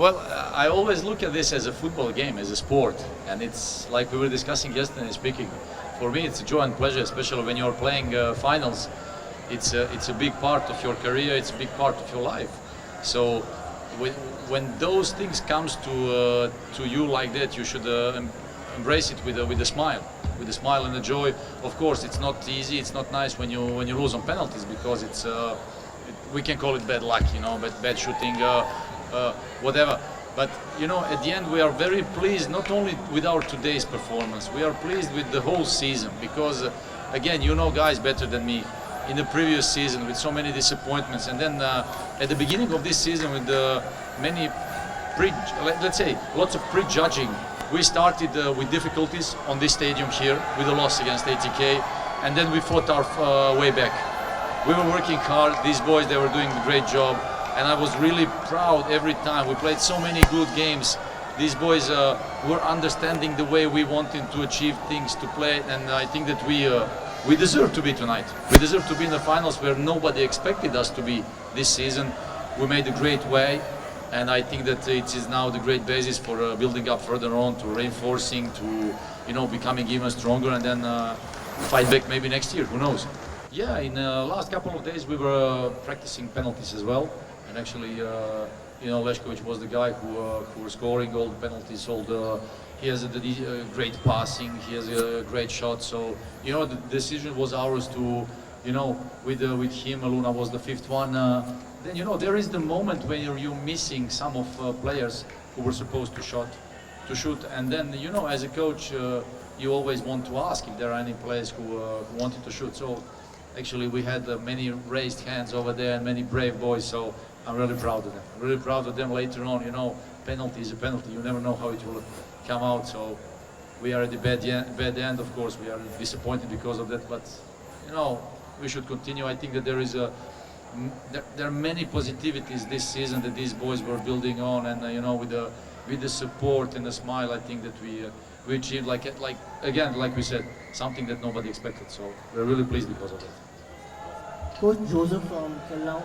Well, I always look at this as a football game, as a sport, and it's like we were discussing yesterday speaking. For me, it's a joy and pleasure, especially when you're playing finals. It's a big part of your career. It's a big part of your life. So when those things comes to you like that, you should embrace it with a smile and a joy. Of course, it's not easy. It's not nice when you lose on penalties because we can call it bad luck, bad shooting. Whatever. But at the end we are very pleased not only with our today's performance, we are pleased with the whole season because again, guys better than me, in the previous season with so many disappointments, and then at the beginning of this season with many let's say lots of prejudging, we started with difficulties on this stadium here with a loss against ATK, and then we fought our way back. We were working hard. These boys, they were doing a great job. And I was really proud every time. We played so many good games. These boys were understanding the way we wanted to achieve things, to play, and I think that we deserve to be tonight. We deserve to be in the finals where nobody expected us to be this season. We made a great way, and I think that it is now the great basis for building up further on, to reinforcing, to becoming even stronger, and then fight back maybe next year. Who knows? Yeah, in the last couple of days we were practicing penalties as well. And actually, Lešković was the guy who was scoring all the penalties. He has a great passing. He has a great shot. So the decision was ours to, with him, Luna was the fifth one. Then there is the moment when you're missing some of players who were supposed to shoot, and then as a coach, you always want to ask if there are any players who wanted to shoot. So actually, we had many raised hands over there and many brave boys. So I'm really proud of them. I'm really proud of them later on. Penalty is a penalty. You never know how it will come out. So we are at the bad end. Of course, we are disappointed because of that. But we should continue. I think that there are many positivities this season that these boys were building on, and with the support and the smile, I think that we achieved like we said, something that nobody expected. So we're really pleased because of that. Coach Joseph from Kilnow.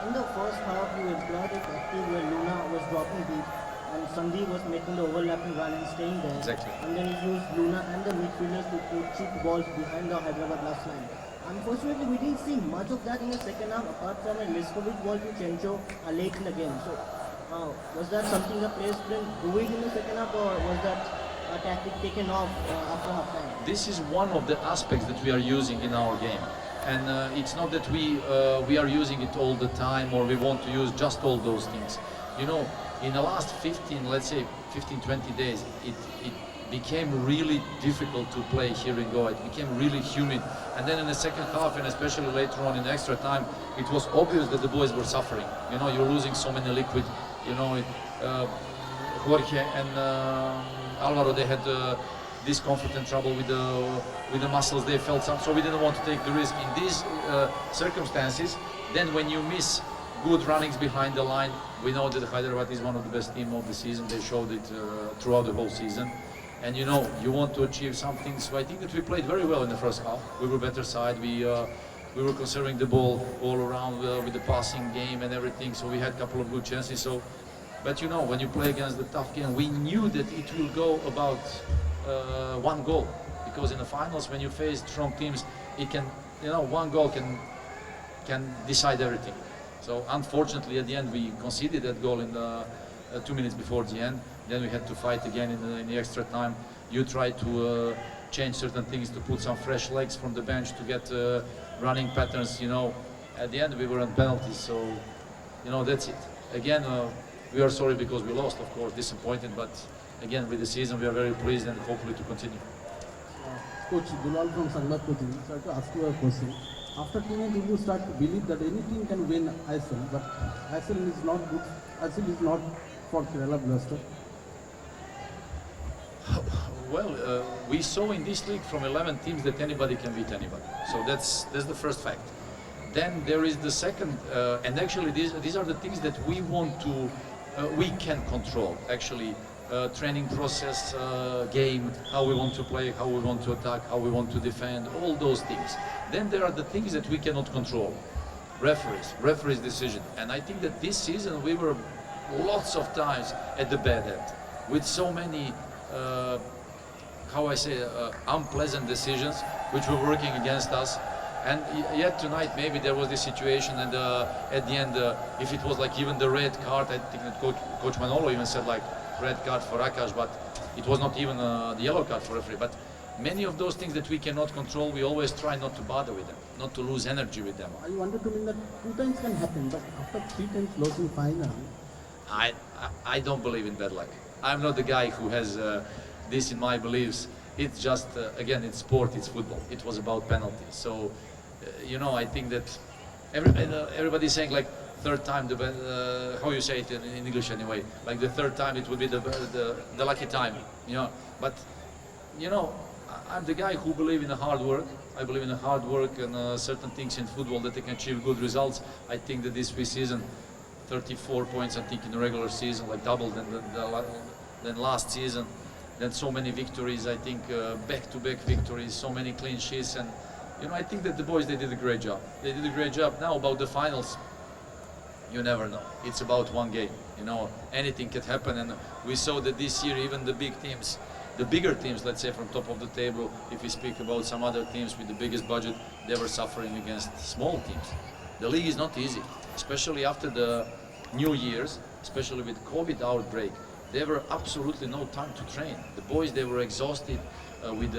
In the first half, you employed a tactic where Luna was dropping deep and Sandeep was making the overlapping run and staying there. Exactly. And then you used Luna and the midfielders to put cheap balls behind the Hyderabad last line. Unfortunately, we didn't see much of that in the second half, apart from a Lešković ball to Chencho late in the game. So, was that something the players didn't do it in the second half, or was that a tactic taken off after half time? This is one of the aspects that we are using in our game. And it's not that we are using it all the time, or we want to use just all those things. In the last 15-20 days, it became really difficult to play here in Goa. It became really humid. And then in the second half, and especially later on in extra time, it was obvious that the boys were suffering. You're losing so many liquid. Jorge and Alvaro, they had discomfort and trouble with the muscles. They felt some, so we didn't want to take the risk in these circumstances. Then when you miss good runnings behind the line, we know that Hyderabad is one of the best teams of the season. They showed it throughout the whole season, and you want to achieve something. So I think that we played very well in the first half. We were better side. We were conserving the ball all around with the passing game and everything. So we had a couple of good chances. So, but when you play against the tough game, we knew that it will go about one goal, because in the finals, when you face strong teams, it can, one goal can decide everything. So unfortunately, at the end, we conceded that goal in the 2 minutes before the end. Then we had to fight again in the extra time. You try to change certain things, to put some fresh legs from the bench to get running patterns. At the end, we were on penalties. So that's it. Again, we are sorry because we lost, of course, disappointed, but again, with the season, we are very pleased and hopefully to continue. Coach Dulal from Sangbad Coaching, sir, to ask you a question. After tonight, will you start to believe that any team can win ISL, but ISL is not good, ISL is not for Kerala Blaster? Well, we saw in this league from 11 teams that anybody can beat anybody. So that's the first fact. Then there is the second, and actually these are the things that we want to, we can control. Actually, training process, game, how we want to play, how we want to attack, how we want to defend, all those things. Then there are the things that we cannot control. Referees decision. And I think that this season we were lots of times at the bad end, with so many, how I say, unpleasant decisions which were working against us. And yet tonight maybe there was this situation, and at the end, if it was like even the red card, I think that Coach Manolo even said like red card for Akash, but it was not even the yellow card for referee. But many of those things that we cannot control, we always try not to bother with them, not to lose energy with them. I wanted to mean that 2 times can happen, but after 3 times losing final, I don't believe in bad luck. I'm not the guy who has this in my beliefs. It's just, again, it's sport, it's football. It was about penalties. So, you know, I think that everybody's saying like third time, how you say it in English anyway, like the third time it would be the lucky time, you know. But, you know, I'm the guy who believe in the hard work. I believe in the hard work and certain things in football that they can achieve good results. I think that this season, 34 points, I think, in the regular season, like double than last season. Then so many victories, I think, back-to-back victories, so many clean sheets. And, you know, I think that the boys, they did a great job. They did a great job. Now, about the finals, you never know. It's about one game, you know, anything can happen. And we saw that this year, even the big teams, the bigger teams, let's say from top of the table, if we speak about some other teams with the biggest budget, they were suffering against small teams. The league is not easy, especially after the New Year's, especially with COVID outbreak. There were absolutely no time to train. The boys, they were exhausted with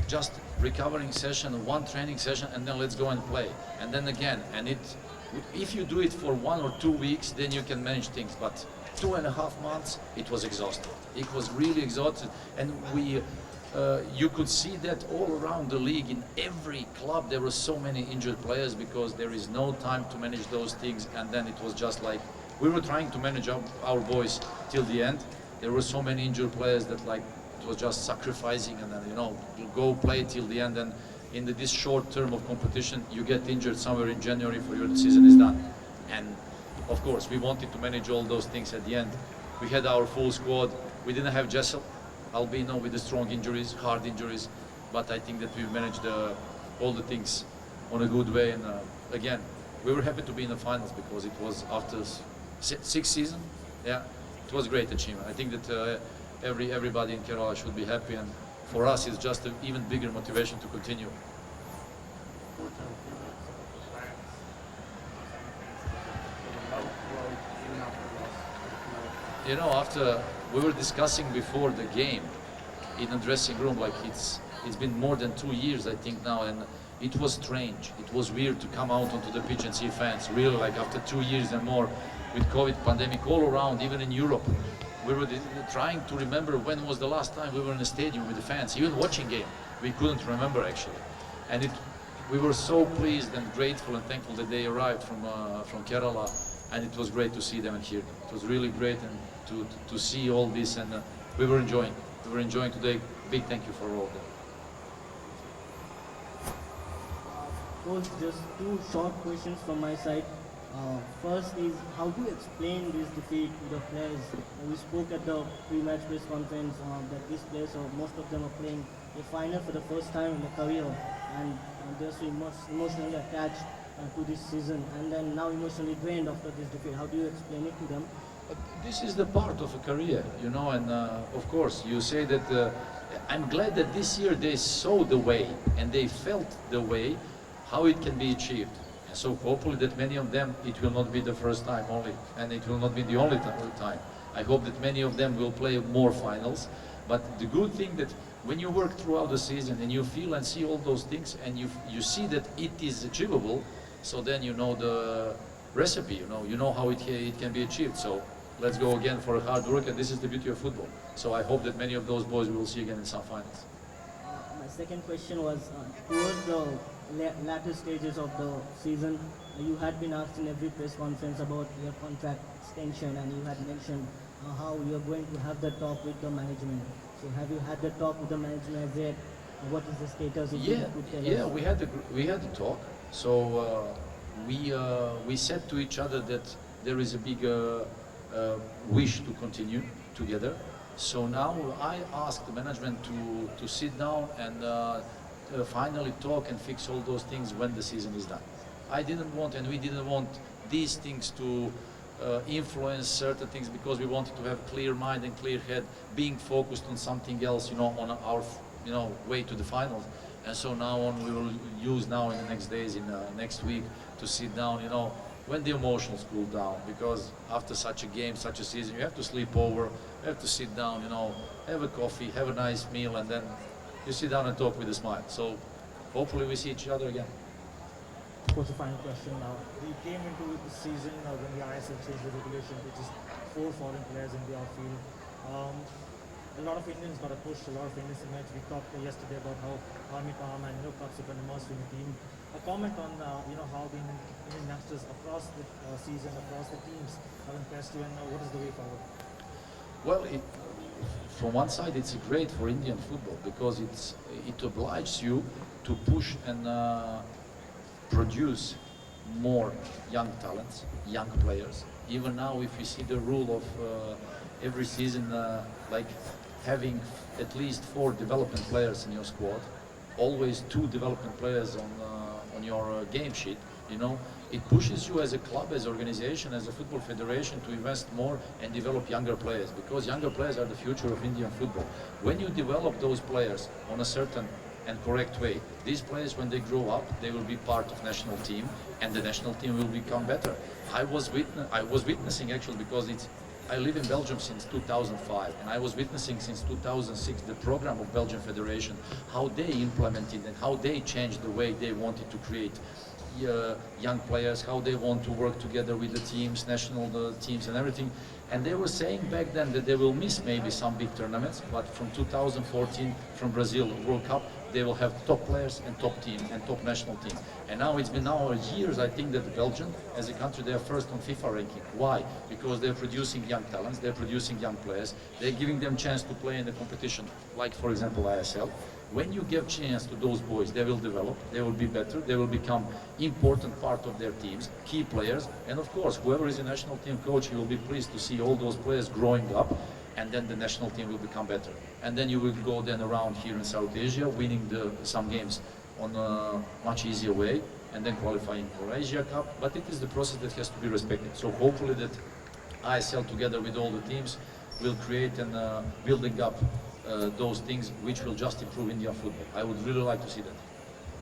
just recovering session, one training session, and then let's go and play. And then again, and if you do it for 1 or 2 weeks, then you can manage things. But 2.5 months, it was exhausting. It was really exhausted, and you could see that all around the league. In every club, there were so many injured players because there is no time to manage those things. And then it was just like we were trying to manage our boys till the end. There were so many injured players that like it was just sacrificing, and then, you know, you go play till the end. And in this short term of competition, you get injured somewhere in January for your season is done. And of course, we wanted to manage all those things at the end. We had our full squad. We didn't have Jessel, albeit with the strong injuries, hard injuries. But I think that we managed all the things on a good way. And again, we were happy to be in the finals because it was after 6 seasons. Yeah, it was a great achievement. I think that everybody in Kerala should be happy, and for us, it's just an even bigger motivation to continue. You know, after we were discussing before the game in the dressing room, like it's been more than 2 years, I think now, and it was strange. It was weird to come out onto the pitch and see fans. Really, like after 2 years and more, with COVID pandemic all around, even in Europe, we were trying to remember when was the last time we were in a stadium with the fans, even watching game. We couldn't remember actually, and we were so pleased and grateful and thankful that they arrived from Kerala, and it was great to see them and hear them. It was really great and to see all this, and we were enjoying. We were enjoying today. Big thank you for all of them. Coach, just 2 short questions from my side. First is, how do you explain this defeat to the players? We spoke at the pre-match press conference that these players, most of them are playing a final for the first time in their career, and they're so emotionally attached to this season, and then now emotionally drained after this defeat. How do you explain it to them? This is the part of a career, you know, and of course you say that I'm glad that this year they saw the way and they felt the way, how it can be achieved. And so hopefully that many of them, it will not be the first time only, and it will not be the only time. I hope that many of them will play more finals. But the good thing that when you work throughout the season and you feel and see all those things and you see that it is achievable, so then you know the recipe, you know how it can be achieved. So let's go again for a hard work, and this is the beauty of football. So I hope that many of those boys we will see again in some finals. My second question was, towards the latter stages of the season, you had been asked in every press conference about your contract extension, and you had mentioned how you are going to have the talk with the management. So have you had the talk with the management as yet? What is the status? Yeah, we had the talk. So we said to each other that there is a big wish to continue together. So now I asked the management to sit down and finally talk and fix all those things when the season is done. I didn't want, and we didn't want these things to influence certain things because we wanted to have clear mind and clear head, being focused on something else, on our, way to the finals. And so now on, we will use now in the next days, in next week, to sit down, when the emotions cool down. Because after such a game, such a season, you have to sleep over, you have to sit down, have a coffee, have a nice meal, and then you sit down and talk with a smile. So hopefully we see each other again. Coach, a final question now. We came into the season when the ISL changed the regulation, which is 4 foreign players in the outfield. A lot of Indians got a push, a lot of Indians emerged. We talked yesterday about how Harmy Palm and Kapsup and immersed in the team. A comment on how the Indian youngsters across the season, across the teams have impressed you, and what is the way forward? Well, from one side, it's great for Indian football because it obliges you to push and produce more young talents, young players. Even now, if you see the rule of every season, like having at least 4 development players in your squad, always 2 development players on your game sheet, it pushes you as a club, as an organization, as a football federation to invest more and develop younger players, because younger players are the future of Indian football. When you develop those players on a certain and correct way, these players, when they grow up, they will be part of national team, and the national team will become better. I was witnessing actually, because I live in Belgium since 2005, and I was witnessing since 2006 the program of Belgian Federation, how they implemented and how they changed the way they wanted to create young players, how they want to work together with the teams, national teams and everything. And they were saying back then that they will miss maybe some big tournaments, but from 2014, from Brazil World Cup, they will have top players and top team and top national team. And now it's been years, I think, that Belgium, as a country, they are first on FIFA ranking. Why? Because they're producing young talents, they're producing young players, they're giving them chance to play in the competition, like for example ISL. When you give chance to those boys, they will develop, they will be better, they will become important part of their teams, key players, and of course, whoever is a national team coach, he will be pleased to see all those players growing up, and then the national team will become better. And then you will go then around here in South Asia, winning some games on a much easier way, and then qualifying for Asia Cup. But it is the process that has to be respected. So hopefully that ISL, together with all the teams, will create and building up those things which will just improve Indian football. I would really like to see that.